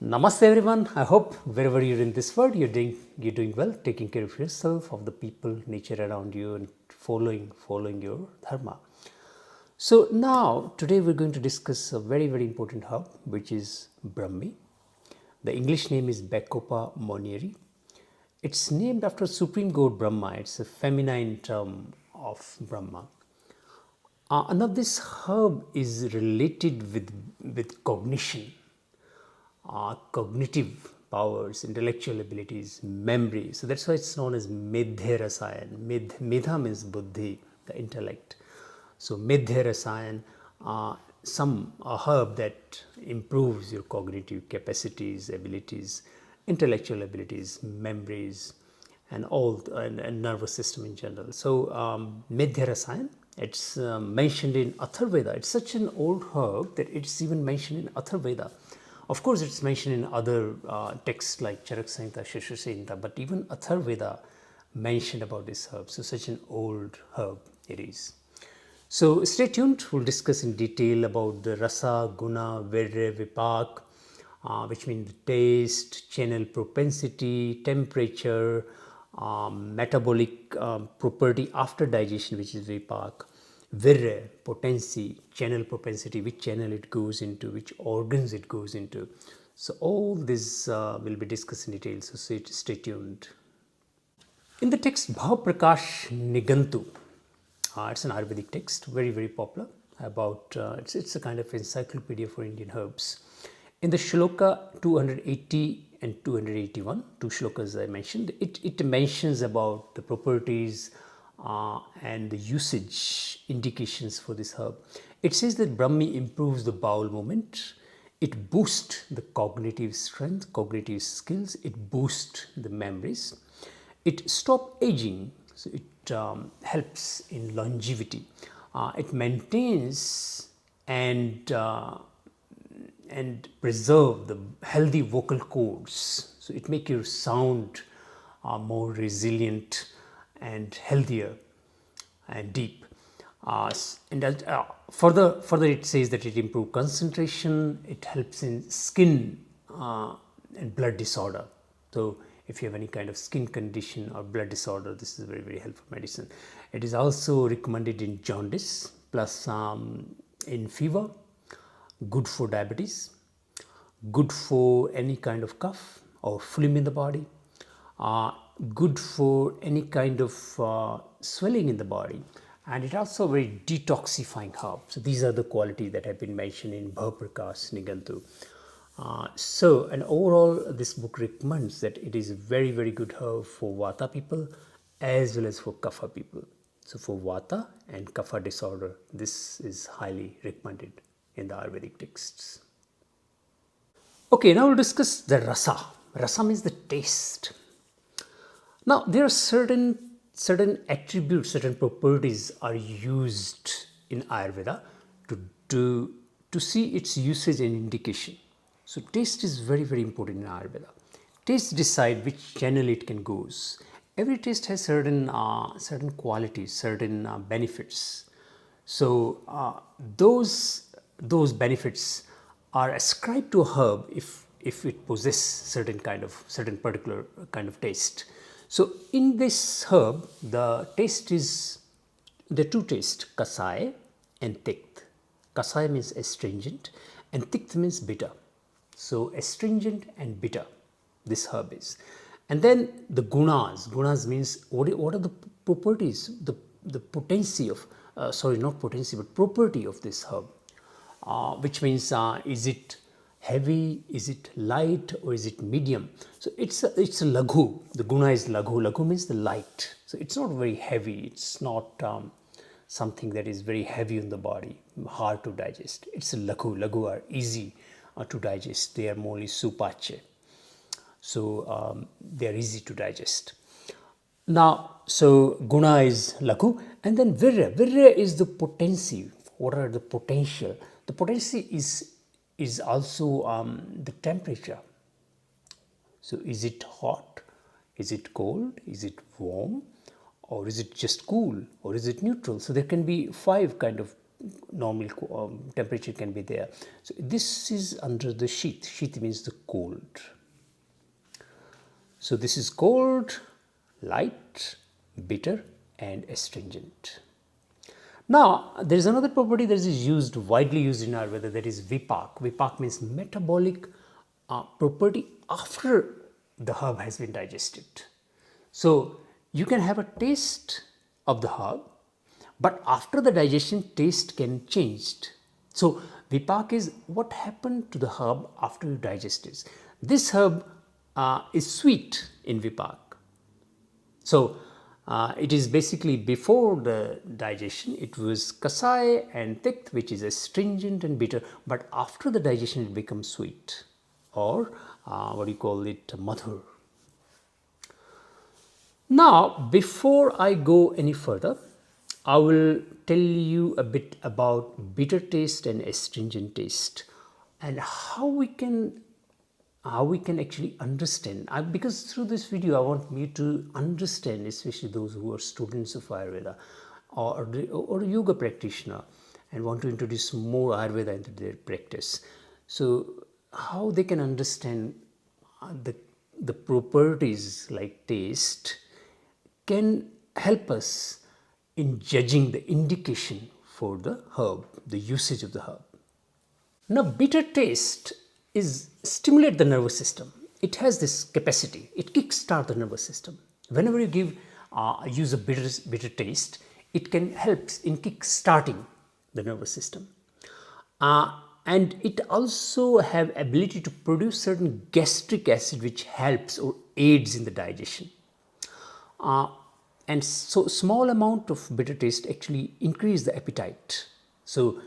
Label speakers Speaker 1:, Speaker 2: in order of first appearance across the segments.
Speaker 1: Namaste everyone. I hope wherever you're in this world, you're doing well, taking care of yourself, of the people, nature around you, and following your dharma. So now today we're going to discuss a very important herb, which is Brahmi. The English name is Bacopa monnieri. It's named after Supreme God Brahma. It's a feminine term of Brahma. Now this herb is related with cognition, cognitive powers, intellectual abilities, memory. So that's why it's known as Medhya Rasayan. Medha means buddhi, the intellect. So Medhya Rasayan, a herb that improves your cognitive capacities, abilities, intellectual abilities, memories, and and nervous system in general. So Medhya Rasayan, it's mentioned in Atharvaveda. It's such an old herb that it's even mentioned in Atharvaveda. Of course, it's mentioned in other texts like Charak Samhita, Shishra Samhita, but even Atharvaveda mentioned about this herb. So such an old herb it is. So stay tuned. We'll discuss in detail about the rasa, guna, virya, vipak, which means taste, channel propensity, temperature, metabolic property after digestion, which is vipak, virya, potency, channel propensity, which channel it goes into, which organs it goes into. So all this will be discussed in detail, so stay tuned. In the text Bhav Prakash Nigantu, it's an Ayurvedic text, very popular, about it's a kind of encyclopedia for Indian herbs. In the shloka 280 and 281, two shlokas I mentioned, it mentions about the properties and the usage indications for this herb. It says that Brahmi improves the bowel movement, it boosts the cognitive strength, cognitive skills, it boosts the memories, it stops aging, so it helps in longevity, it maintains and preserve the healthy vocal cords, so it makes your sound more resilient and healthier and deep. Further it says that it improves concentration, it helps in skin and blood disorder. So if you have any kind of skin condition or blood disorder, this is very helpful medicine. It is also recommended in jaundice, plus in fever, good for diabetes, good for any kind of cough or phlegm in the body, good for any kind of swelling in the body, and it also a very detoxifying herb. So these are the qualities that have been mentioned in Bhav Prakash Nigantu. And overall, this book recommends that it is a very good herb for Vata people as well as for Kapha people. So for Vata and Kapha disorder, this is highly recommended in the Ayurvedic texts. Okay, now we'll discuss the rasa. Rasa means the taste. Now there are certain attributes, certain properties are used in Ayurveda to see its usage and indication. So taste is very important in Ayurveda. Taste decide which channel it can goes. Every taste has certain qualities, certain benefits. So those benefits are ascribed to a herb if it possesses certain particular kind of taste. So in this herb, the taste is the two tastes, kasai and tikth. Kasai means astringent and tikth means bitter. So astringent and bitter, this herb is. And then the gunas means what are the properties, the potency of, not potency but property of this herb, which means is it heavy, is it light, or is it medium? So it's a laghu. The guna is laghu. Laghu means the light. So it's not very heavy. It's not something that is very heavy on the body, hard to digest. It's a laghu. Laghu are easy to digest. They are mostly supache. So they are easy to digest. Now, so guna is laghu, and then virya. Virya is the potency. What are the potential? The potency is also the temperature. So is it hot? Is it cold? Is it warm? Or is it just cool? Or is it neutral? So there can be 5 kind of normal temperature can be there. So this is under the sheath. Sheath means the cold. So this is cold, light, bitter and astringent. Now there is another property that is used, widely used in Ayurveda, that is Vipak. Vipak means metabolic property after the herb has been digested. So you can have a taste of the herb, but after the digestion taste can change. So Vipak is what happened to the herb after you digest it. This herb is sweet in Vipak. So it is basically before the digestion it was kasai and pict, which is astringent and bitter, but after the digestion it becomes sweet, or what do you call it, madhur. Now before I go any further, I will tell you a bit about bitter taste and astringent taste and how we can actually understand. Because through this video I want you to understand, especially those who are students of Ayurveda or yoga practitioner and want to introduce more Ayurveda into their practice. So how they can understand the properties like taste can help us in judging the indication for the herb, the usage of the herb. Now bitter taste is stimulate the nervous system. It has this capacity. It kickstart the nervous system. Whenever you give use a bitter taste, it can help in kick-starting the nervous system. And it also have ability to produce certain gastric acid which helps or aids in the digestion. And so small amount of bitter taste actually increase the appetite. So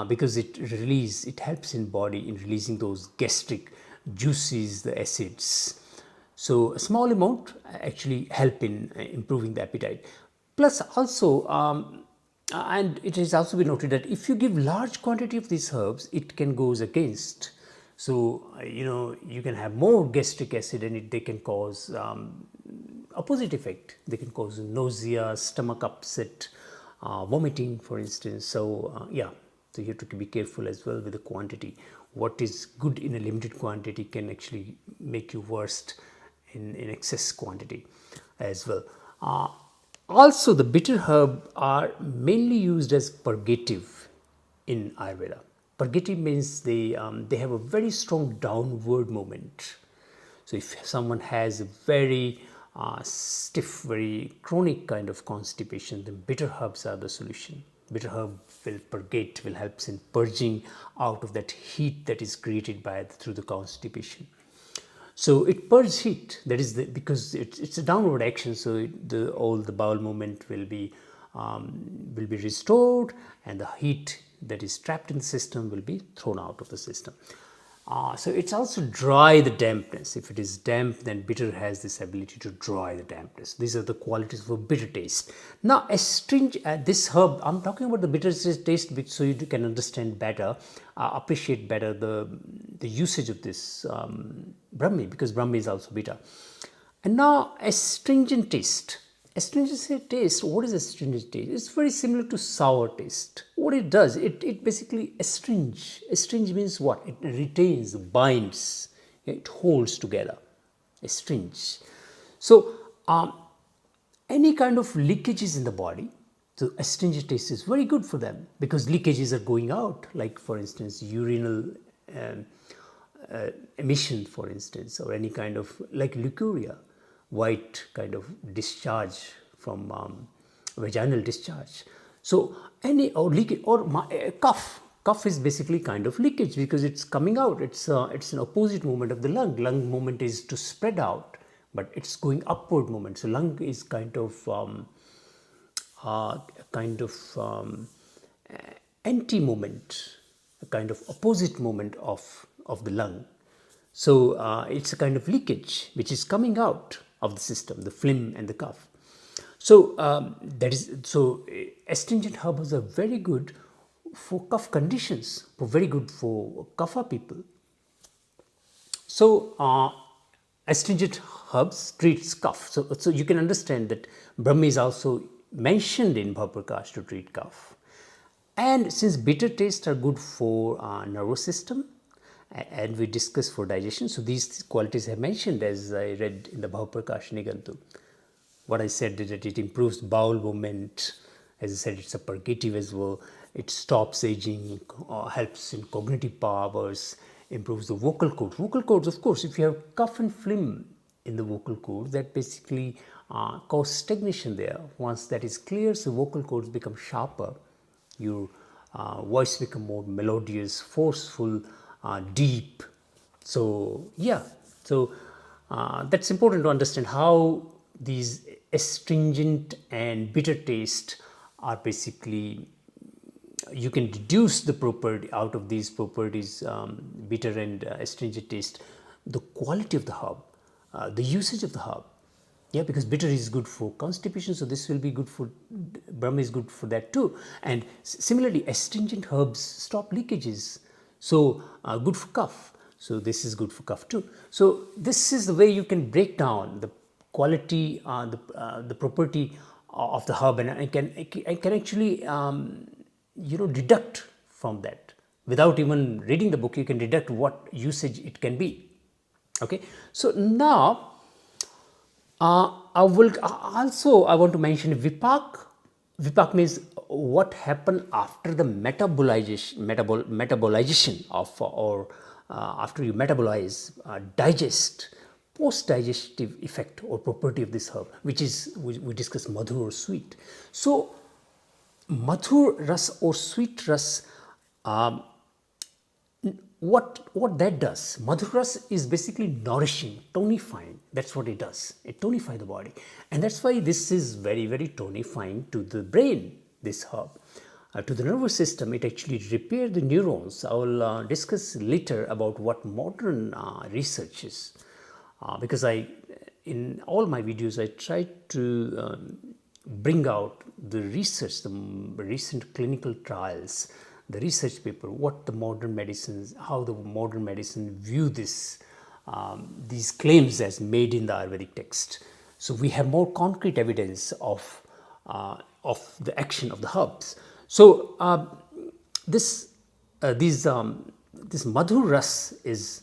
Speaker 1: because it helps in body in releasing those gastric juices, the acids. So a small amount actually help in improving the appetite. Plus also, and it has also been noted that if you give large quantity of these herbs, it can goes against. So you can have more gastric acid and they can cause opposite effect. They can cause nausea, stomach upset, vomiting for instance. So yeah, so you have to be careful as well with the quantity. What is good in a limited quantity can actually make you worst in excess quantity as well. Also the bitter herb are mainly used as purgative in Ayurveda. Purgative means they have a very strong downward movement. So if someone has a very stiff, very chronic kind of constipation, then bitter herbs are the solution. Bitter herb will purgate, will help in purging out of that heat that is created through the constipation. So it purges heat. That is because it's a downward action. So all the bowel movement will be restored, and the heat that is trapped in the system will be thrown out of the system. So it's also dry the dampness. If it is damp, then bitter has this ability to dry the dampness. These are the qualities of a bitter taste. Now astringent, this herb, I'm talking about the bitter taste so you can understand better, appreciate better the usage of this Brahmi, because Brahmi is also bitter. And now astringent taste. Astringent taste, what is astringent taste? It's very similar to sour taste. What it does, it basically astringe. Astringe means what? It retains, binds, it holds together. Astringe. So any kind of leakages in the body, so astringent taste is very good for them because leakages are going out, like for instance urinal emission for instance, or any kind of like leukorrhea, white kind of discharge from vaginal discharge. So any or leakage or cough. Cough is basically kind of leakage because it's coming out. It's an opposite movement of the lung. Lung movement is to spread out, but it's going upward movement. So lung is kind of anti movement, a kind of opposite movement of the lung. So it's a kind of leakage which is coming out of the system, the phlegm and the cough. So astringent herbs are very good for cough conditions, very good for kapha people. So astringent herbs treats cough. So you can understand that Brahmi is also mentioned in Bhavaprakash to treat cough. And since bitter tastes are good for nervous system, and we discussed for digestion, so these qualities I mentioned as I read in the Bhavaprakash Nigantu. What I said is that it improves bowel movement, as I said, it's a purgative as well, it stops aging, helps in cognitive powers, improves the vocal cords. Vocal cords, of course, if you have cough and phlegm in the vocal cords, that basically cause stagnation there. Once that is clear, so vocal cords become sharper, your voice become more melodious, forceful, deep. So yeah, so that's important to understand how these astringent and bitter taste are basically, you can deduce the property out of these properties, bitter and astringent taste, the quality of the herb, the usage of the herb. Yeah, because bitter is good for constipation, so this will be good for, Brahmi is good for that too. And similarly, astringent herbs stop leakages, so good for cough. So this is good for cough too. So this is the way you can break down the quality, the property of the herb, and I can actually deduct from that. Without even reading the book, you can deduct what usage it can be. Okay, so now I want to mention Vipak. Vipak means what happened after the metabolization of, or after you metabolize, digest, post-digestive effect or property of this herb, which is, we discussed madhur or sweet. So madhur ras or sweet ras, what that does, madhur ras is basically nourishing, tonifying. That's what it does. It tonifies the body, and that's why this is very, very tonifying to the brain, this herb. To the nervous system, it actually repairs the neurons. I will discuss later about what modern research is, because in all my videos, I try to bring out the research, the recent clinical trials, the research paper, what the modern medicines, how the modern medicine view this, these claims as made in the Ayurvedic text. So we have more concrete evidence of the action of the herbs. So this madhur ras is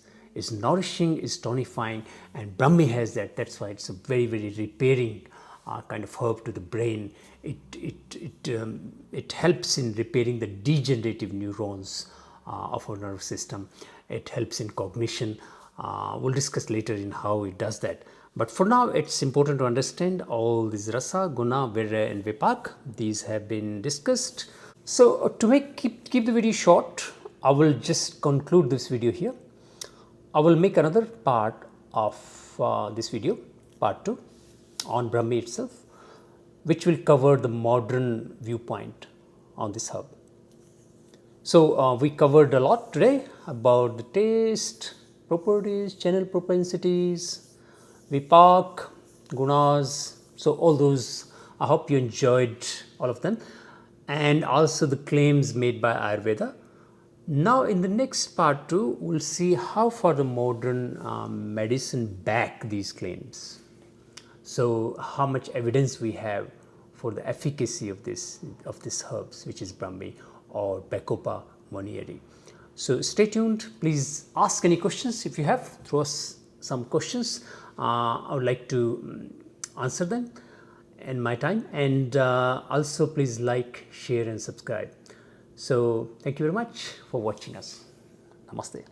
Speaker 1: nourishing, is tonifying, and Brahmi has that. That's why it's a very, very repairing kind of herb to the brain. It helps in repairing the degenerative neurons of our nervous system. It helps in cognition. We'll discuss later in how it does that. But for now, it's important to understand all these rasa, guna, virya, and vipak. These have been discussed. So to keep the video short, I will just conclude this video here. I will make another part of this video, part 2, on Brahmi itself, which will cover the modern viewpoint on this herb. So we covered a lot today about the taste, properties, channel propensities, vipak, gunas. So all those, I hope you enjoyed all of them, and also the claims made by Ayurveda. Now in the next part 2, we'll see how far the modern medicine back these claims. So how much evidence we have for the efficacy of this herbs, which is Brahmi or Bacopa monnieri. So stay tuned. Please ask any questions if you have. Throw us some questions. I would like to answer them in my time, and also please like, share, and subscribe. So thank you very much for watching us. Namaste.